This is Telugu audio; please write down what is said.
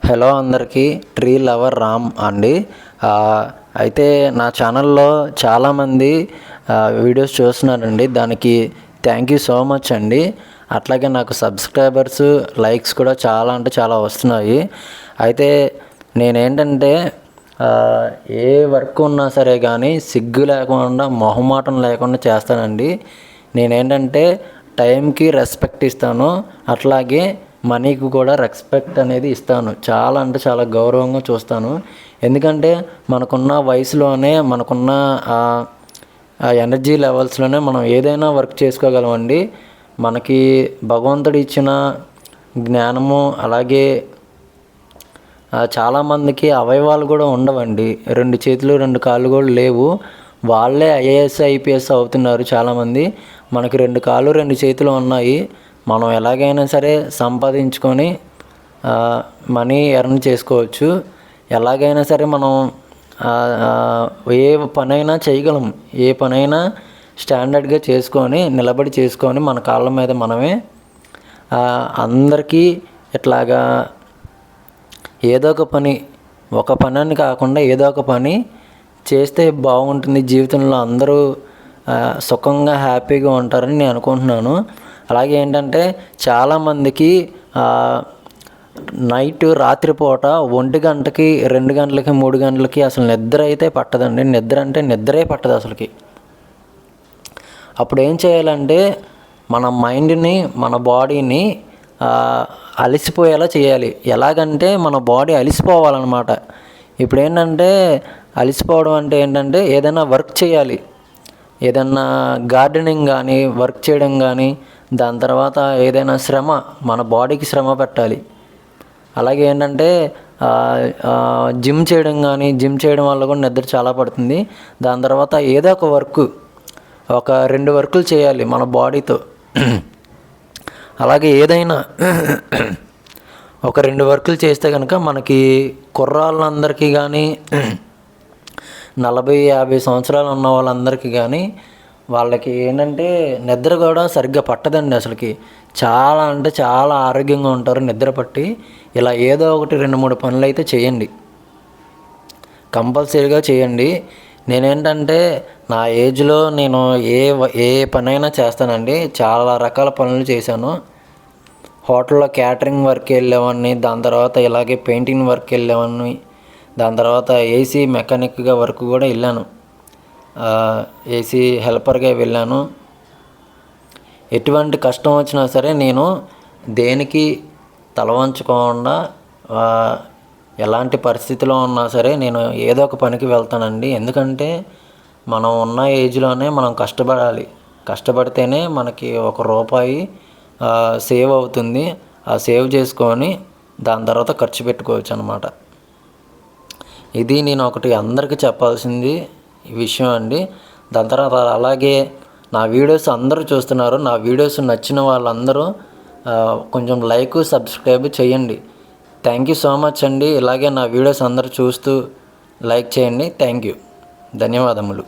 హలో అందరికీ, ట్రీ లవర్ రామ్ అండి. అయితే నా ఛానల్లో చాలామంది వీడియోస్ చూస్తున్నారండి. దానికి థ్యాంక్ యూ సో మచ్ అండి. అట్లాగే నాకు సబ్స్క్రైబర్స్, లైక్స్ కూడా చాలా అంటే చాలా వస్తున్నాయి. అయితే నేనేంటంటే ఏ వర్క్ ఉన్నా సరే కానీ సిగ్గు లేకుండా, మొహమాటం లేకుండా చేస్తానండి. నేనేంటంటే టైంకి రెస్పెక్ట్ ఇస్తాను, అట్లాగే మనీకి కూడా రెస్పెక్ట్ అనేది ఇస్తాను. చాలా అంటే చాలా గౌరవంగా చూస్తాను. ఎందుకంటే మనకున్న వయసులోనే, మనకున్న ఎనర్జీ లెవెల్స్లోనే మనం ఏదైనా వర్క్ చేసుకోగలమండి. మనకి భగవంతుడు ఇచ్చిన జ్ఞానము, అలాగే చాలామందికి అవయవాలు కూడా ఉండవండి. 2 చేతులు 2 కాళ్ళు కూడా లేవు. వాళ్ళే ఐఏఎస్ ఐపీఎస్ అవుతున్నారు చాలామంది. మనకి 2 కాళ్ళు 2 చేతులు ఉన్నాయి. మనం ఎలాగైనా సరే సంపాదించుకొని మనీ ఎర్న్ చేసుకోవచ్చు. ఎలాగైనా సరే మనం ఏ పనైనా చేయగలం. ఏ పనైనా స్టాండర్డ్గా చేసుకొని, నిలబడి చేసుకొని, మన కాళ్ళ మీద మనమే అందరికీ ఇట్లాగా ఏదో ఒక పని, ఒక పని అని కాకుండా ఏదో ఒక పని చేస్తే బాగుంటుంది. జీవితంలో అందరూ సుఖంగా, హ్యాపీగా ఉంటారని నేను అనుకుంటున్నాను. అలాగే ఏంటంటే చాలామందికి రాత్రిపూట 1 గంటకి, 2 గంటలకి, 3 గంటలకి అసలు నిద్ర అయితే పట్టదండి. నిద్ర అంటే నిద్రే పట్టదు అసలుకి. అప్పుడు ఏం చేయాలంటే మన మైండ్ని, మన బాడీని అలసిపోయేలా చేయాలి. ఎలాగంటే మన బాడీ అలసిపోవాలన్నమాట. ఇప్పుడు ఏంటంటే అలసిపోవడం అంటే ఏంటంటే ఏదైనా వర్క్ చేయాలి. ఏదన్నా గార్డెనింగ్ కానీ, వర్క్ చేయడం కానీ, దాని తర్వాత ఏదైనా శ్రమ, మన బాడీకి శ్రమ పెట్టాలి. అలాగే ఏంటంటే జిమ్ చేయడం కానీ, జిమ్ చేయడం వల్ల కూడా నిద్ర చాలా పడుతుంది. దాని తర్వాత ఏదో ఒక వర్క్, ఒక 2 వర్కులు చేయాలి మన బాడీతో. అలాగే ఏదైనా ఒక 2 వర్కులు చేస్తే కనుక మనకి కుర్రాళ్ళందరికీ కానీ, 40-50 సంవత్సరాలు ఉన్న వాళ్ళందరికీ కానీ వాళ్ళకి ఏంటంటే నిద్ర కూడా సరిగ్గా పట్టదండి అసలుకి. చాలా అంటే చాలా ఆరోగ్యంగా ఉంటారు నిద్ర పట్టి. ఇలా ఏదో ఒకటి 2-3 పనులు అయితే చేయండి, కంపల్సరీగా చేయండి. నేనేంటంటే నా ఏజ్లో నేను ఏ పనైనా చేస్తానండి. చాలా రకాల పనులు చేశాను. హోటల్లో క్యాటరింగ్ వర్క్ వెళ్ళేవాడిని, దాని తర్వాత ఇలాగే పెయింటింగ్ వర్క్ వెళ్ళేవాడిని, దాని తర్వాత ఏసీ మెకానిక్గా వర్క్ కూడా వెళ్ళాను. ఏసీ హెల్పర్గా వెళ్ళాను. ఎటువంటి కష్టం వచ్చినా సరే నేను దేనికి తల వంచకుండా, ఎలాంటి పరిస్థితిలో ఉన్నా సరే నేను ఏదో ఒక పనికి వెళ్తానండి. ఎందుకంటే మనం ఉన్న ఏజ్లోనే మనం కష్టపడాలి. కష్టపడితేనే మనకి ₹1 సేవ్ అవుతుంది. ఆ సేవ్ చేసుకొని దాని తర్వాత ఖర్చు పెట్టుకోవచ్చు అన్నమాట. ఇది నేను ఒకటి అందరికీ చెప్పాల్సింది విషయం అండి. దాని తర్వాత అలాగే నా వీడియోస్ అందరూ చూస్తున్నారు. నా వీడియోస్ నచ్చిన వాళ్ళందరూ కొంచెం లైక్, సబ్స్క్రైబ్ చేయండి. థ్యాంక్ యూ సో మచ్ అండి. ఇలాగే నా వీడియోస్ అందరూ చూస్తూ లైక్ చేయండి. థ్యాంక్ యూ, ధన్యవాదములు.